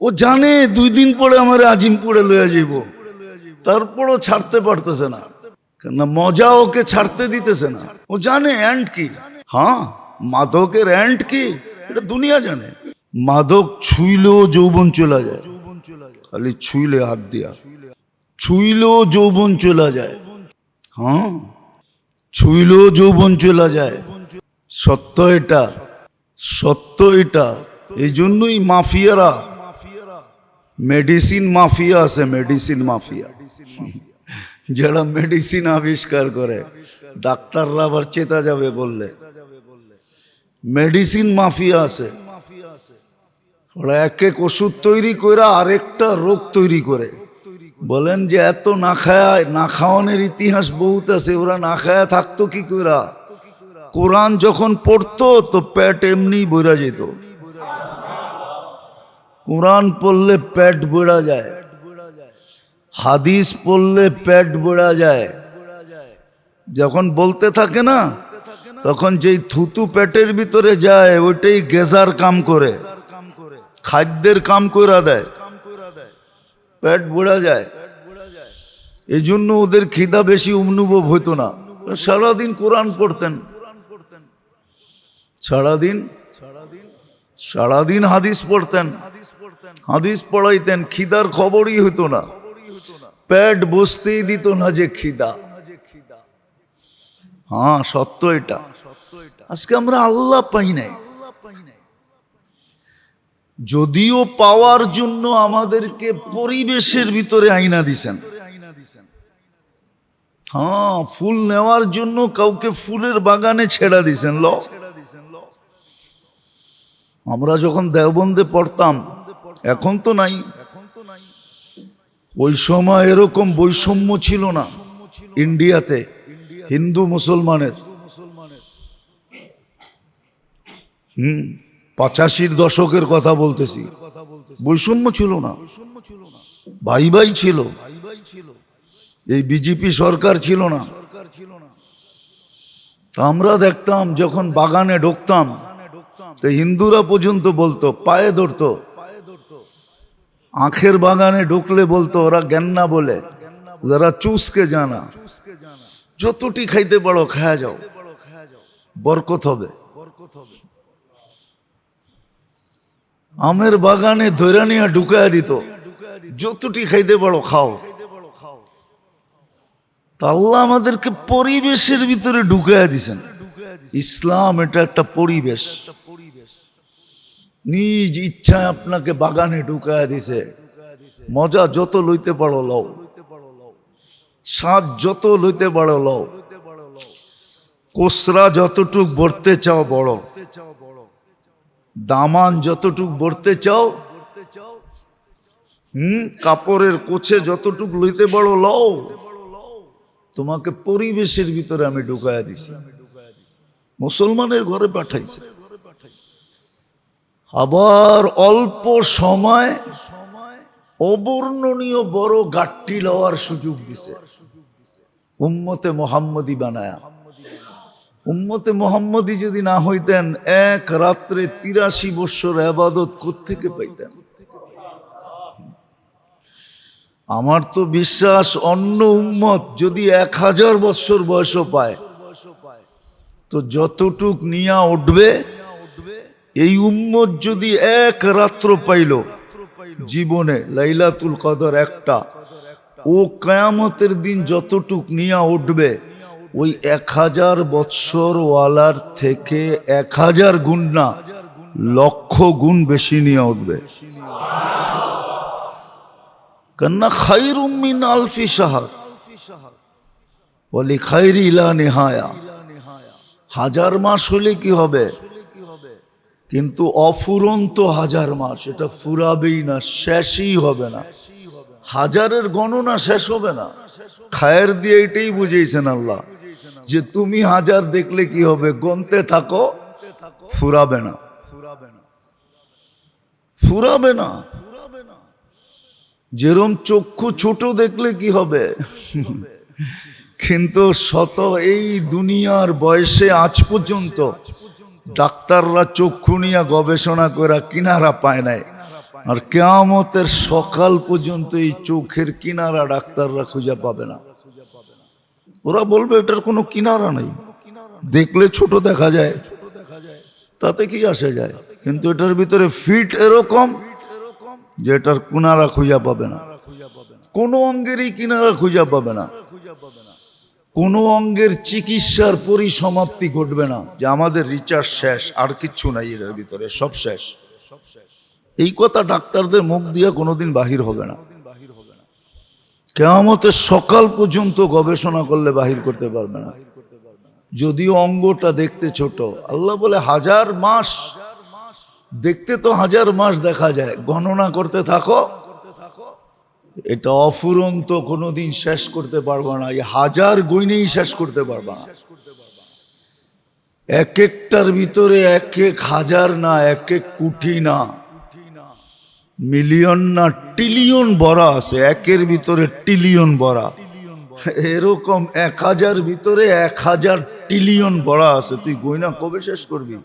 ও জানে 2 দিন পরে আমার আজিমপুরে লইয়া যাইব, তারপরও ছাড়তে পারতেছে না, কেন মজা ওকে ছাড়তে দিতেছে না। ও জানে এন্ড কি। হ্যাঁ, মাদকের এন্ড কি এটা দুনিয়া জানে। মাদক ছুঁইলেও যৌবন চলে যায়, খালি ছুঁইলে হাত দিয়া ছুঁইলেও যৌবন চলে যায়। হ্যাঁ, ছুঁইলেও যৌবন চলে যায়। সত্য এটা, সত্য এটা। এই জন্যই মাফিয়ারা, মেডিসিন মাফিয়া আছে, মেডিসিন মাফিয়া, যারা মেডিসিন আবিষ্কার করে। ডাক্তাররা আবার চেতা যাবে বললে, মেডিসিন মাফিয়া আছে। ওরা এক এক ওষুধ তৈরি করে আরেকটা রোগ তৈরি করে। বলেন যে এত না খায়, না খাওয়ানোর ইতিহাস বহুত আছে। ওরা না খায়া থাকতো কি করে? কোরআন যখন পড়তো তো পেট এমনি বইরা যেত। কোরআন পড়লে পেট বইরা যায়, হাদিস পড়লে পেট বইরা যায়। যখন বলতে থাকে না, তখন যেই থুতু পেটের ভিতরে যায় ওইটাই গেজার কাম করে, খাদ্যের কাম করে দেয়, পেট বইরা যায়। এই জন্য ওদের খিদা বেশি অনুভব হইতো না। সারাদিন কোরআন পড়তেন, সারাদিন হাদিস পড়তেন, হাদিস পড়াইতেন, খিদার খবরই হইতো না, পেট বসতেই দিত না যে খিদা। হ্যাঁ, সত্য এটা। আজকে আমরা আল্লাহ পাই নাই, যদিও পাওয়ার জন্য আমাদেরকে পরিবেশের ভিতরে আইনা দিছেন। হ্যাঁ, ফুল নেওয়ার জন্য কাউকে ফুলের বাগানে ছেড়া দিছেন। আমরা যখন দেওবন্দে পড়তাম, এখন তো নাই, ওই সময় এরকম বৈষম্য ছিল না ইন্ডিয়াতে হিন্দু মুসলমানের। 85-র দশকের কথা বলতেছি, বৈষম্য ছিল না, ভাই ভাই ছিল। এই বিজেপি সরকার ছিল না। আমরা দেখতাম যখন বাগানে ঢুকতাম তো হিন্দুরা পর্যন্ত বলতো, পায়ে ধরতো। আখের বাগানে ঢুকলে বলতো ওরা গেন্না বলে, যারা চুসকে জানা, যতটি খাইতে পারো খায়া যাও, বরকত হবে। আমের বাগানে ধৈরা নিয়ে ঢুকায়া দিত, যতটি খাইতে পারো খাও। তা আল্লাহ আমাদেরকে পরিবেশের ভিতরে ঢুকায়া দিছেন। ইসলাম এটা একটা পরিবেশ, নিজ ইচ্ছায় আপনাকে বাগানে ঢুকায়া দিছে। মজা যত লইতে পারো লও, স্বাদ যত লইতে পারো লও, কোসরা যতটুক ভরতে চাও বড়, দামান যতটুক ভরতে চাও, কাপড়ের কোছে যতটুক লইতে পারো লও। তোমাকে পরিবেশের ভিতরে আমি ঢুকায়া দিছি, মুসলমানের ঘরে পাঠাইছে। আবার অল্প সময় অবর্ণনীয় বড় গাট্টি লওয়ার সুযোগ দিছে, উম্মতে মোহাম্মদী বানায়া। উম্মতে মোহাম্মদী যদি না হইতেন, এক রাত্রে 83 বৎসর ইবাদত কোত্থেকে পাইতেন? আমার তো বিশ্বাস অন্য উম্মত যদি 1000 বৎসর বয়স পায় তো যতটুক নিয়া উঠবে, এই উম্মত যদি এক রাত্র পাইল জীবনে লাইলাতুল কদর একটা, ও কিয়ামতের দিন যতটুক নিয়া উঠবে ওই 1000 বৎসর ওয়ালার থেকে 1000 গুণ না, 1,00,000 গুণ বেশি নিয়ে উঠবে। কেননা খায়রুম মিন আলফি শাহর ওয়ালি খায়রি লা নিহায়া। 1000 মাস হলে কি হবে, কিন্তু অফুরন্ত 1000 মাস, এটা ফুরাবেই না, শেষই হবে না। 1000-এর গণনা শেষ হবে না। খায়ের দিয়ে এটাই বুঝিয়েছেন আল্লাহ যে তুমি 1000 দেখলে কি হবে, গনতে থাকো, ফুরাবে না, ফুরাবে না। যেরম চক্ষু ছোট দেখলে কি হবে, কিন্তু শত এই দুনিয়ার বয়সে আজ পর্যন্ত ডাক্তাররা চক্ষু নিয়ে গবেষণা করে কিনারা পায় নাই আর কিয়ামতের সকাল পর্যন্ত এই চোখের কিনারা ডাক্তাররা খুঁজে পাবে না। ওরা বলবে এটার কোনো কিনারা নেই, দেখলে ছোট দেখা যায়, তাতে কি আসে যায়, কিন্তু এটার ভিতরে ফিট এরকম যে এটার কিনারা খুঁজে পাবে না, কোনো অঙ্গেরই কিনারা খুঁজে পাবে না, কোনো অঙ্গের চিকিৎসার পরিসমাপ্তি ঘটবে না যে আমাদের রিচার্জ শেষ, আর কিচ্ছু নাই এর ভিতরে, সব শেষ। এই কথা ডাক্তারদের মুখ দিয়ে কোনোদিন বাহির হবে না। কিয়ামতের সকাল পর্যন্ত গবেষণা করলে বাহির করতে পারবে না, যদিও অঙ্গটা দেখতে ছোট। আল্লাহ বলে 1000 মাস দেখতে, তো 1000 মাস দেখা যায়, গণনা করতে থাকো, এটা অফুরন্ত, কোনোদিন শেষ করতে পারবা না। এই 1000 গুণেই শেষ করতে পারবা না। এক একটার ভিতরে এক এক হাজার না, এক এক কোটি না, মিলিয়ন না, ট্রিলিয়ন ভরা আছে, একের ভিতরে ট্রিলিয়ন ভরা, এরকম 1000 ভিতরে 1000 ট্রিলিয়ন ভরা আছে। তুই গয়না কবে শেষ করবি?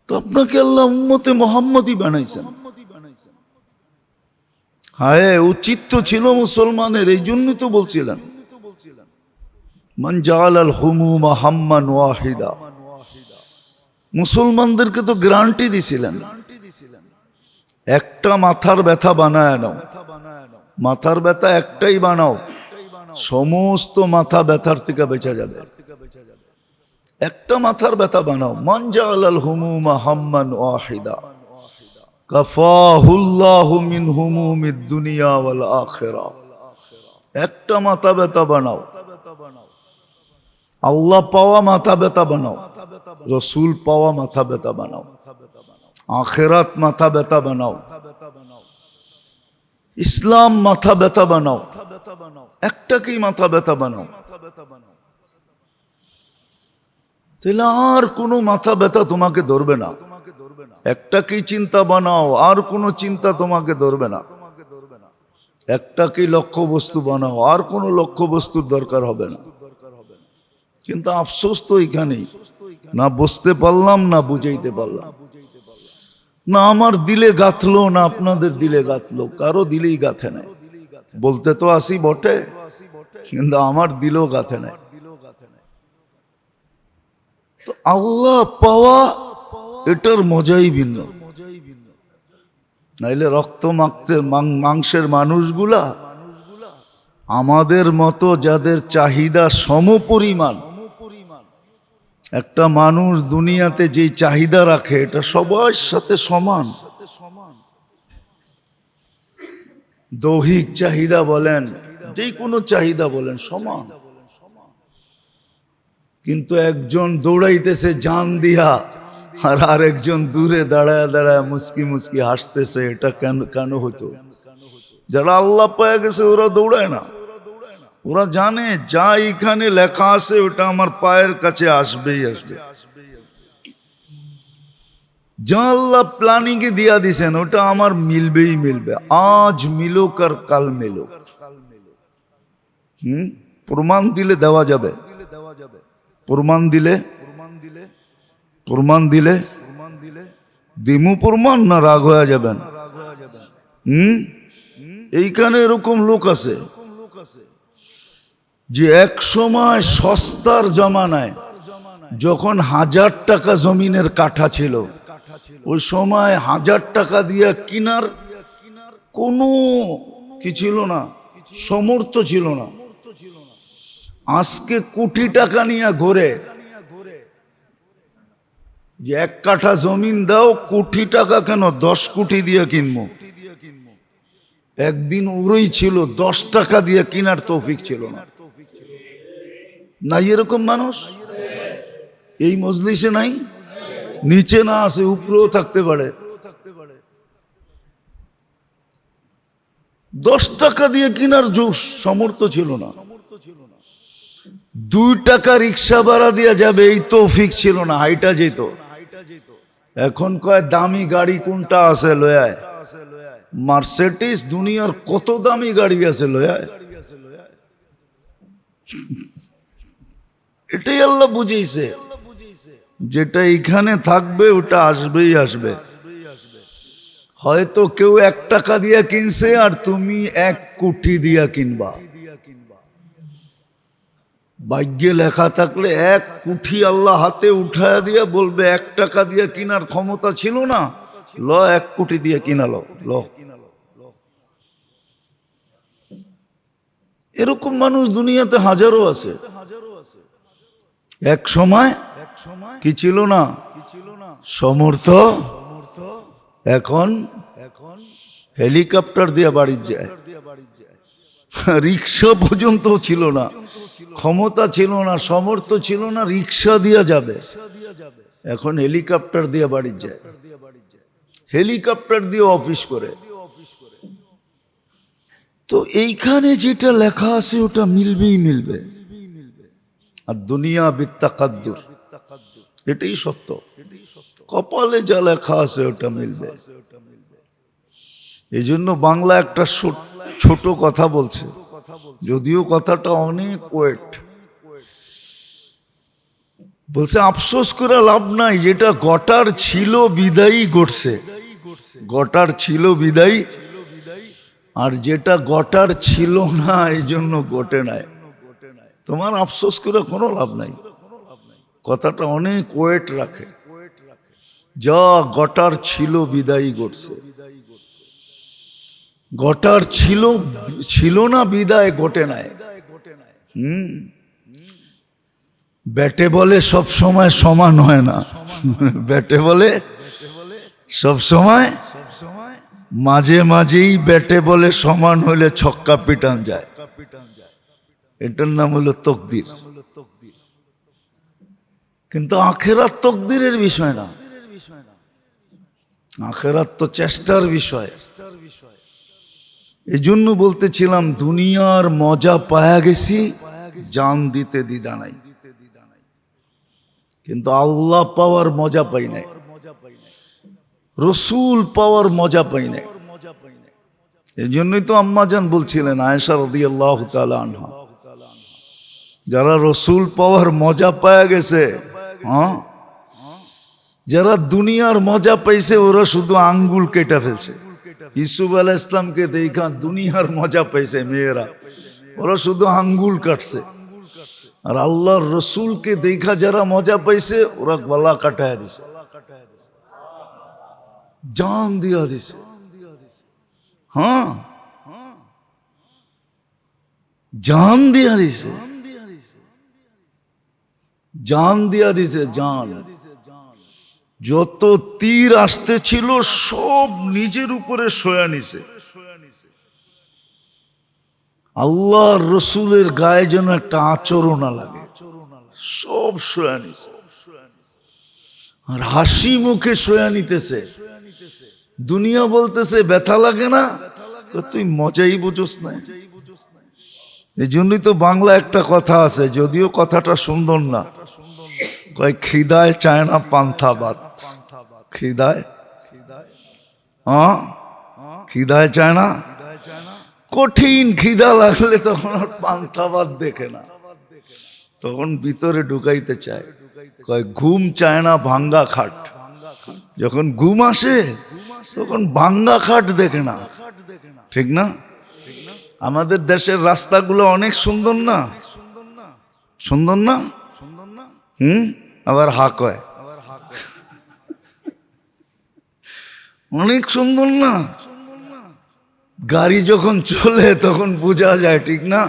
তো আপনাকে আল্লাহ উম্মতে মুহাম্মদী বানাইছেন। হ্যাঁ, উচিত তো ছিল মুসলমানের, এই জন্যই তো বলছিলেন মান জাআলাল হুমুমা হাম্মান ওয়াহিদা। মুসলমানদেরকে তো গ্যারান্টি দিছিলেন, একটা মাথার ব্যথা বানায় নাও, মাথার ব্যথা একটাই বানাও, সমস্ত মাথা ব্যথার থেকে বেঁচে যাবে। একটা মাথার ব্যথা বানাও, মান জাআলাল হুমুমা হাম্মান ওয়াহিদা কাফাহুল্লাহু মিন হুমুমিদ দুনিয়া ওয়াল আখিরাহ। একটা মাথা ব্যথা বানাও, আল্লাহ পাওয়া মাথা ব্যথা বানাও, রসুল পাওয়া মাথা ব্যথা বানাও, আখিরাত মাথা ব্যথা বানাও, ইসলাম মাথা ব্যথা বানাও, একটাকেই মাথা ব্যথা বানাও, তাহলে আর কোনো মাথা ব্যথা তোমাকে ধরবে না। একটাকেই চিন্তা বানাও, আর কোনো চিন্তা তোমাকে ধরবে না। একটাকেই লক্ষ্য বস্তু বানাও, আর কোনো লক্ষ্য বস্তুর দরকার হবে না। কিন্তু আফসোস তো এখানেই, না বুঝতে পারলাম, না বুঝাইতে পারলাম, না আমার দিলে গাঁথলো, না আপনাদের দিলে গাঁথলো, কারো দিলেই গাঁথে নাই। বলতে তো আসি বটে, কিন্তু আমার দিলেও গাঁথে নাই। তো আল্লাহ পাওয়া এটার মজাই ভিন্ন। নাইলে রক্ত মাংসের মানুষগুলা আমাদের মতো যাদের চাহিদা সমপরিমাণ, একটা মানুষ দুনিয়াতে যে চাহিদা রাখে এটা সবার সাথে সমান। দৈহিক চাহিদা বলেন, যে কোনো চাহিদা বলেন, সমান। কিন্তু একজন দৌড়াইতেছে জান দিয়া, আর আরেকজন দূরে দাঁড়ায় দাঁড়ায় মুস্কি মুস্কি হাসতেছে। এটা কেন হতো? যারা আল্লাহ পায়া গেছে ওরা দৌড়ায় না, ওরা জানে যা এখানে লেখা আছে ওটা আমার পায়ের কাছে আসবেই আসবে। যা আল্লাহ প্ল্যানিং এ দিয়া দিছেন ওটা আমার মিলবেই মিলবে, আজ মিলুক আর কাল মিলুক। প্রমাণ দিলে দেওয়া যাবে, প্রমাণ দিলে দিমু প্রমাণ, না রাগ হয়ে যাবেন? এইখানে এরকম লোক আছে যে এক সময় সস্তার জমানায় যখন 1000 টাকা জমিনের কাঠা ছিল, ওই সময় 1000 টাকা দিয়ে কিনার কোনো কি ছিল না, সমর্থ ছিল না। আজকে কোটি টাকা নিয়ে ঘুরে যে 1 কাঠা জমিন দাও, কোটি টাকা কেন, 10 কোটি দিয়ে কিনবো। একদিন ওরই ছিল 10 টাকা দিয়ে কিনার তৌফিক ছিল না। নাই এরকম মানুষ এই মজলিসে? নাই? নিচে না আছে, উপরেও থাকতে পারে। 10 টাকা দিয়ে কিনার সামর্থ্য ছিল না। 2 টাকা রিক্সা ভাড়া দিয়ে যাবে এই তৌফিক ছিল না, হাইটা যেত। এখন কয় দামি গাড়ি কোনটা আছে লয়ায়, মার্সিডিজ, দুনিয়ার কত দামি গাড়ি আছে লয়ায়। এটাই আল্লাহ বুঝাইছে, যেটা এখানে থাকবে ওটা আসবেই আসবে। হয়তো কেউ 1 টাকা দিয়া কিনছে আর তুমি 1 কোটি দিয়া কিনবা। ভাগ্যে লেখা থাকলে 1 কোটি আল্লাহ হাতে উঠায় দিয়া বলবে 1 টাকা দিয়া কিনার ক্ষমতা ছিল না, ল 1 কোটি দিয়ে কিনালো ল। এরকম মানুষ দুনিয়াতে হাজারো আছে। এক সময় কি ছিল না? সমর্থ, এখন হেলিকপ্টার দিয়ে বাড়ি যায়। রিক্সা পর্যন্ত ছিল না, ক্ষমতা ছিল না, সমর্থ ছিল না, রিক্সা দিয়ে যাবে, এখন হেলিকপ্টার দিয়ে বাড়ি যায়, হেলিকপ্টার দিয়ে অফিস করে। তো এইখানে যেটা লেখা আছে ওটা মিলবেই মিলবে। আর দুনিয়া বিত্তাকাদ্দুর, এটাই সত্য। কপালে যা লেখা আছে ওটা মিলবে। এই জন্য বাংলা একটা ছোট কথা বলছে, যদিও কথাটা অনেক ওয়েট। বলছে আফসোস করে লাভ নাই, যেটা গটার ছিল বিদায়ী ঘটছে, গটার ছিল বিদায়ী, আর যেটা গটার ছিল না এই জন্য ঘটে নাই। তোমার আফসোস করে কোনো লাভ নাই, কথাটা অনেক ওয়েট রাখে। যা গটার ছিল বিদায়ী ঘটছে, গটার ছিল না বিদায় ঘটে নাই। ব্যাটে বলে সব সময় সমান হয় না, ব্যাটে বলে সব সময়, মাঝে মাঝেই ব্যাটে বলে সমান হলে ছক্কা পিটান যায়। এটার নাম হলো তকদির। কিন্তু আখেরাত তকদিরের বিষয় না, আখেরাত তো চেষ্টার বিষয়। এই জন্য বলতেছিলাম দুনিয়ার মজা পায়া গেছি, জান দিতে দ্বিধা নাই, কিন্তু আল্লাহ পাওয়ার মজা পাই নাই, রসুল পাওয়ার মজা পাই নাই। এই জন্যই তো আম্মাজান বলছিলেন আয়েশা রাদিয়াল্লাহু তাআলা আনহা, যারা রসুল পাওয়ার মজা পায়া গেছে, যারা দুনিয়ার মজা পাইছে ওরা শুধু আঙ্গুল কেটে ফেলছে। ইউসুফ আলাইহিস সালামকে দেখা দুনিয়ার মজা পাইছে মেয়েরা, ওরা শুধু আঙ্গুল কাটছে। আর আল্লাহর রসুলকে দেখা যারা মজা পাইছে ওরা গলা কাটায় দিছে, জান দিয়া দিছে। জান দিয়া দিছে, জান দিয়া দিছে, জান। যত তীর আসতে ছিল সব নিজের উপরে সয়া নিছে। আল্লাহর রসুলের গায়ে যেন একটা আচরণ না লাগে, সব সয়া নিছে। আর হাসি মুখে সয়া নিতেছে। দুনিয়া বলতেছে ব্যথা লাগে না, তুই মজাই বুঝোস না। এই জন্যই তো বাংলা একটা কথা আছে, যদিও কথাটা সুন্দর না, কয় খিদায় চায় না পান্থা ভাত। খিদায় খিদায় চায় না, কঠিন খিদা লাগলে তখন আর পান্থা ভাত দেখে না, তখন ভিতরে ঢুকাইতে চায়। কয় ঘুম চায় না ভাঙ্গা খাট, যখন ঘুম আসে তখন ভাঙ্গা খাট দেখে না। ঠিক না? আমাদের দেশের রাস্তাগুলো অনেক সুন্দর না, সুন্দর না? আবার হা কয় অনেক সুন্দর না? গাড়ি যখন চলে তখন বোঝা যায়, ঠিক না?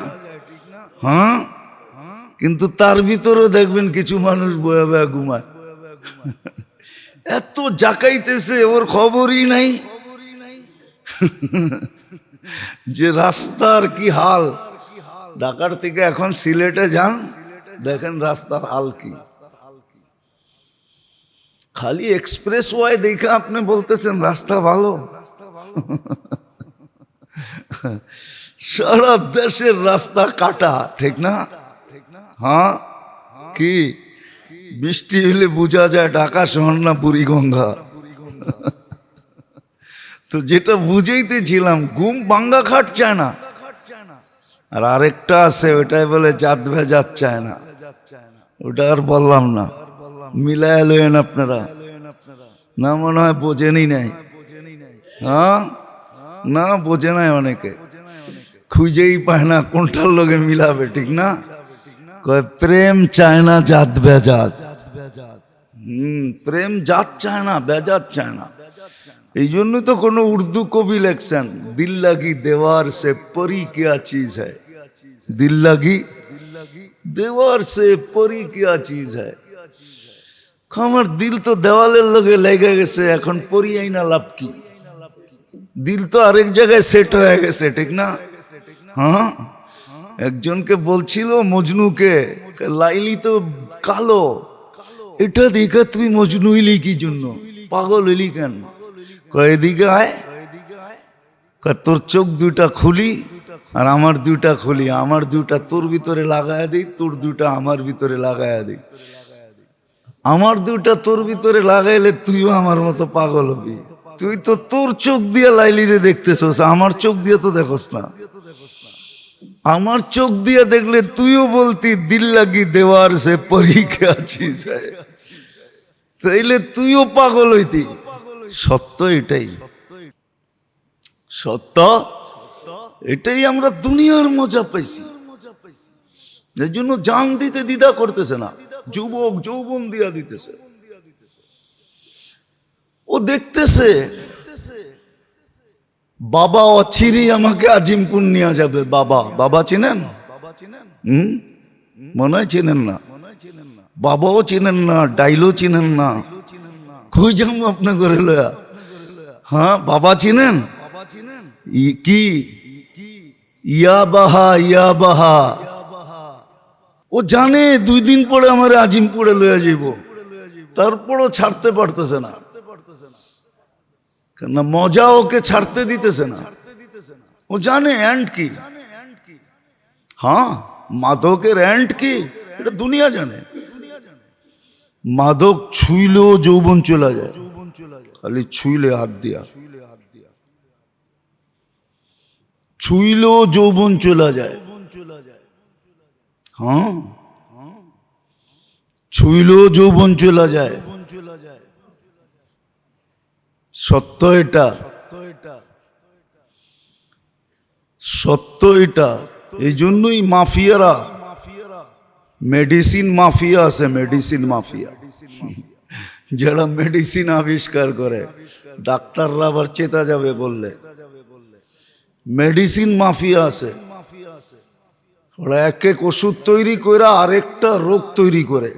কিন্তু তার ভিতরে দেখবেন কিছু মানুষ বয়া বয়া ঘুমায়, এত জাকাইতেছে ওর খবরই নাই যে রাস্তার কি হাল। ঢাকার থেকে এখন সিলেটে যান, দেখেন রাস্তার হাল কি। খালি এক্সপ্রেস ওয়াই দেখে আপনি বলতেছেন রাস্তা ভালো। সারা দেশের রাস্তা কাটা, ঠিক না? কি বৃষ্টি হলে বোঝা যায় ঢাকা শহর না বুড়িগঙ্গা। তো যেটা বুঝাইতেছিলাম, ঘুম ভাঙ্গা খাট চায় না। আর আরেকটা আছে, ওটাই বলে জাত ভেজাত চায় না, ওটা আর বললাম না, মিলায় লয়েন আপনারা, না মনে হয় বোঝেনই নাই। হ্যাঁ, না বোঝে নাই অনেকে, খুঁজেই পায় না কোনটার লগে মিলাবে, ঠিক না? কয় প্রেম চায় না জাত বেজাত। প্রেম জাত চায় না, বেজাত চায় না। এই জন্য তো কোনো উর্দু কবি লেখছেন, দিল লাগি দেওয়ার সে পরি কিয়া চিজ হ্যায়, দিল লাগি দেওয়ার সে পরি কিয়া চিজ হ্যায়। আমার দিল তো দেওয়ালের লগে লেগে গেছে, এখন পরি আইনা লাভ কি? দিল তো আরেক জায়গায় সেট হয়ে গেছে, ঠিক না? হ্যাঁ, একজনকে বলছিল মজনুকে, লাইলি তো কালো, এটা দেখে তুই মজনু হইলি কি জন্য, পাগল হইলি কেন? এদিকে আয়, তোর চোখ দুইটা খুলি আর আমার দুইটা খুলি, আমার দুইটা তোর ভিতরে লাগায়া দিই, তোর দুইটা আমার ভিতরে লাগায়া দিই। আমার দুইটা তোর ভিতরে লাগাইলে তুইও আমার মতো পাগল হবি। তুই তো তোর চোখ দিয়ে লাইলিরে দেখতেছস, আমার চোখ দিয়ে তো দেখোস না। আমার চোখ দিয়ে দেখলে তুইও বলতি দিল লাগি দেওয়ার সে পরি কে আছিস, তাইলে তুইও পাগল হইতি। সত্য এটাই, সত্য এটাই। আমরা দুনিয়ার মজা পাইছি, এই জন্য জান দিতে দ্বিধা করতেছে না, যুবক যৌবন দিয়া দিতেছে। ও দেখতেছে বাবা অচিরেই আমাকে আজিমপুর নিয়ে যাবে। বাবা, বাবা চিনেন? মনে হয় চিনেন না, বাবাও চিনেন না, ডাইলও চিনেন না, কই যাবো আপনার ঘরে লয়া? হ্যাঁ, বাবা চিনেন? কি ইয়া বাহা, ইয়া বাহা। ও জানে 2 দিন পরে আমার আজিমপুরে লয়া যাইব, তারপরও ছাড়তে পারতেছে না, কেন মজা ওকে ছাড়তে দিতেছে না। ও জানে এন্ড কি। হ্যাঁ, মাদকের এন্ড কি এটা দুনিয়া জানে। মাদক ছুইলেও যৌবন চলে যায়, খালি ছুইলে হাত দিয়া, ছুইলেও যৌবন চলে যায়। হ্যাঁ, ছুইলেও যৌবন চলে যায়। সত্য এটা, সত্য এটা। এই জন্যই মাফিয়ারা, মেডিসিন মাফিয়া আছে, মেডিসিন মাফিয়া, যারা মেডিসিন আবিষ্কার করে, ডাক্তাররা আবার চেতা যাবে বললে। মেডিসিন মাফিয়া আছে, ওরা এক এক ওষুধ তৈরি করে আরেকটা রোগ তৈরি করে,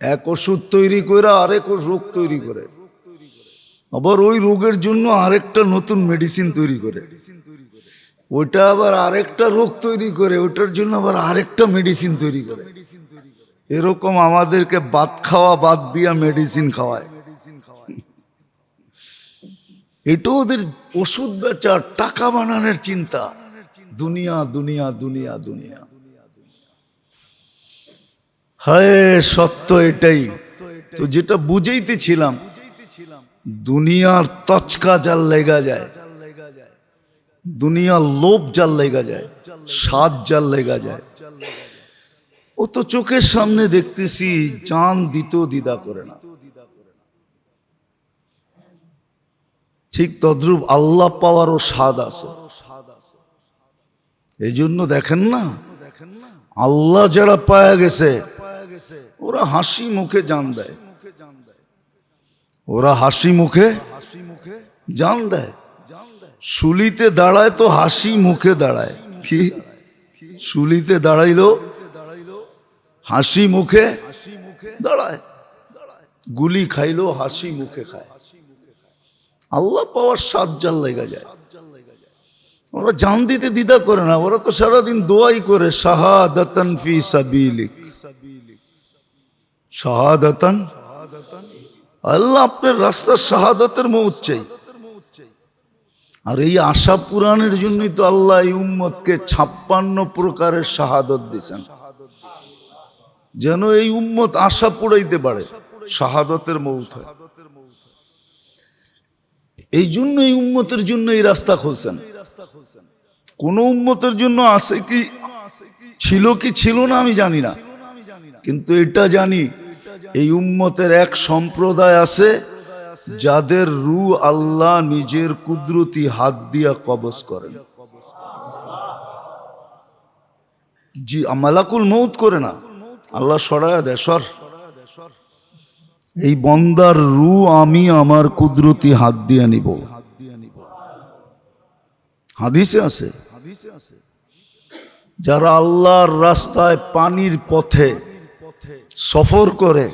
এক ওষুধ তৈরি করে আরেক রোগ তৈরি করে, আবার ওই রোগের জন্য আরেকটা নতুন মেডিসিন তৈরি করে, ওইটা আবার আরেকটা রোগ তৈরি করে, ওটার জন্য আবার আরেকটা মেডিসিন তৈরি করে। এরকম আমাদেরকে বাদ খাওয়া বাদ দিয়া মেডিসিন খাওয়ায়। এটা ওদের ওষুধ বেচার, টাকা বানানোর চিন্তা। দুনিয়া দুনিয়া দুনিয়া দুনিয়া। হায়, সত্য এটাই তো, যেটা বুঝাইতেছিলাম। দুনিয়ার তচকা জাল লেগা যায়, দুনিয়ার লোভ জাল লেগা যায়, স্বাদ জাল লেগা যায়। ও তো চোখের সামনে দেখতেছি, জান দিতেও দ্বিধা করে না। ঠিক তদ্রূপ আল্লাহ পাওয়ারও স্বাদ আছে। এই জন্য দেখেন না, আল্লাহ যারা পায়া গেছে ওরা হাসি মুখে জান দেয়, ওরা হাসি মুখে জান দেয়। শুলিতে দাঁড়ায় তো হাসি মুখে দাঁড়ায়। কি শুলিতে দাঁড়াইলো হাসি মুখে দাঁড়ায়, গুলি খাইলো হাসি মুখে খায়। আল্লাহ পাওয়ার স্বাদ জাল লেগা যায়। ওরা জান দিতে দ্বিধা করে না, ওরা তো সারাদিন দোয়াই করে, শাহাদাতান ফি সাবিলিক, শাহাদাতান, আল্লাহ আপনার রাস্তার শাহাদাতের মৌত চাই। আর এই আশা পুরাণের জন্যই তো আল্লাহ এই উম্মতকে 56 প্রকারের শাহাদত দিয়েছেন, যেন এই উম্মত আশা পুরাইতে পারে, শাহাদতের মৌত হয়। এই জন্য এই উম্মতের জন্য এই রাস্তা খুলছেন। কোন উম্মতের জন্য আছে কি, ছিল কি ছিল না আমি জানি না, কিন্তু এটা জানি এই উম্মতের এক সম্প্রদায় আছে যাদের রূহ আল্লাহ নিজের কুদরতি হাত দিয়া কবজ করেন। জি, মালাকুল মউত করে না, আল্লাহ সরায়া দেয়, সর এই বন্দার রূহ আমি আমার কুদরতি হাত দিয়া নিব। হাদিসে আছে, যারা আল্লাহর রাস্তায় পানির পথে সফর করে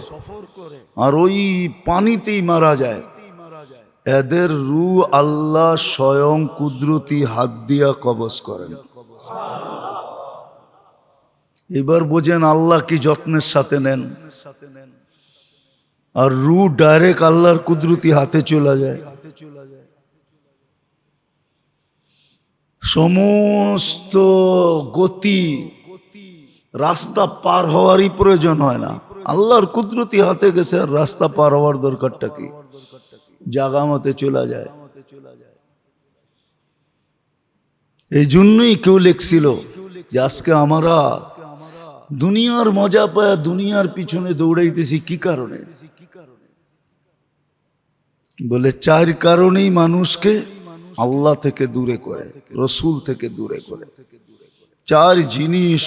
আর ওই পানিতেই মারা যায়, এদের রূহ আল্লাহ স্বয়ং কুদরতি হাত দিয়া কবজ করেন। এবার বোঝেন আল্লাহ কি যত্নের সাথে নেন। আর রূহ ডাইরেক্ট আল্লাহর কুদরতি হাতে চলে যায়। সমস্ত গতি রাস্তা পার হওয়ারই প্রয়োজন হয় না, আল্লাহর কুদরতি হাতে গেছে, আর রাস্তা পার হওয়ার দরকারটা কি, জাগা মতে চলে যায়। এই জন্যই কেউ লিখছিল যে আজকে আমরা দুনিয়ার মজা পায় দুনিয়ার পিছনে দৌড়াইতেছি, কি কারণে? বলে 4 কারণেই মানুষকে আল্লাহ থেকে দূরে করে, রসুল থেকে দূরে করে। 4 জিনিস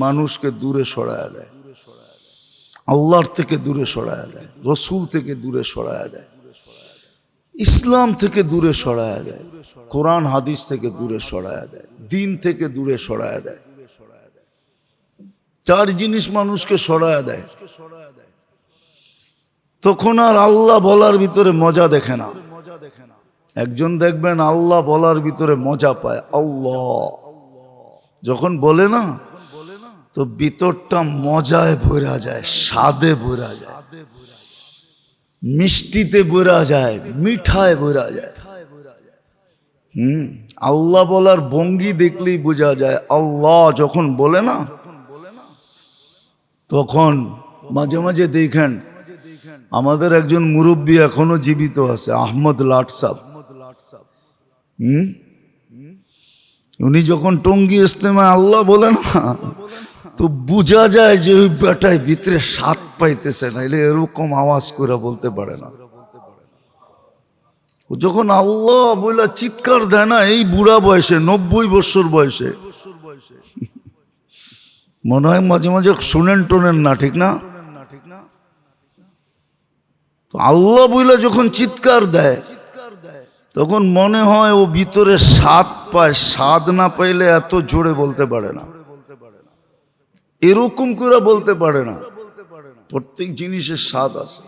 মানুষকে দূরে সরায়া দেয়, আল্লাহর থেকে দূরে সরায়া দেয়, রসুল থেকে দূরে সরায়া দেয়, ইসলাম থেকে দূরে সরায়া দেয়, কোরআন হাদিস থেকে দূরে সরায়া দেয়, দিন থেকে দূরে সরায়া দেয়। 4 জিনিস মানুষকে সরায়া দেয়। তখন আর আল্লাহ বলার ভিতরে মজা দেখে না। একজন দেখবেন আল্লাহ বলার ভিতরে মজা পায়, আল্লাহ যখন বলে না, তো ভিতরটা মজায় ভরা যায়, স্বাদে ভরা যায়, মিষ্টিতে ভরা যায়, মিঠায় ভরা যায়। আল্লাহ বলার ভঙ্গি দেখলেই বোঝা যায়। আল্লাহ যখন বলে না, তখন মাঝে মাঝে দেখেন আমাদের একজন মুরব্বী এখনো জীবিত আছে, আহমদ লাট সাহেব। উনি যখন টঙ্গী ইস্তেমায় আল্লাহ বলে না, তো বোঝা যায় যে ওই বেটায় ভিতরে স্বাদ পাইতেছে, নাইলে এরকম আওয়াজ করে বলতে পারে না। যখন আল্লাহ বলে চিৎকার দেয় না, এই বুড়া বয়সে, 90 বছর বয়সে, মনে হয় মাঝে মাঝে শুনেন টোনেন না, ঠিক না? তো আল্লাহ বলে যখন চিৎকার দেয়, তখন মনে হয় ও ভিতরে স্বাদ পায়, স্বাদ না পাইলে এত জোরে বলতে পারে না, এরকম করে বলতে পারে না। প্রত্যেক জিনিসের স্বাদ আছে।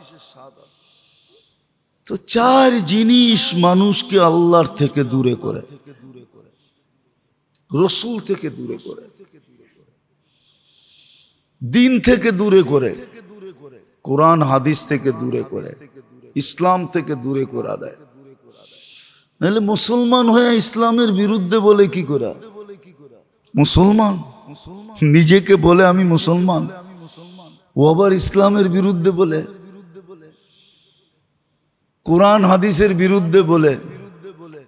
তো 4 জিনিস মানুষকে আল্লাহর থেকে দূরে করে, রসুল থেকে দূরে করে, দিন থেকে দূরে করে, কোরআন হাদিস থেকে দূরে করে, ইসলাম থেকে দূরে করে দেয়। নাহলে মুসলমান হয়ে ইসলামের বিরুদ্ধে বলে কি করে? মুসলমান নিজেকে বলে আমি মুসলমান, ও আবার ইসলামের বিরুদ্ধে বলে, কোরআন হাদিসের বিরুদ্ধে বলে,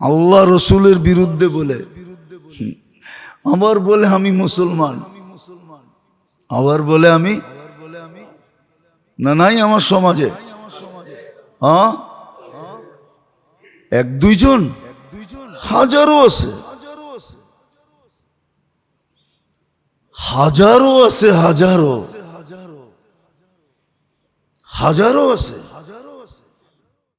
আল্লাহ রসুলের বিরুদ্ধে বলে, আবার বলে আমি মুসলমান, আবার বলে আমি না। নাই আমার সমাজে 1-2 জন, হাজারো আছে, হাজারো আছে, হাজারো আছে।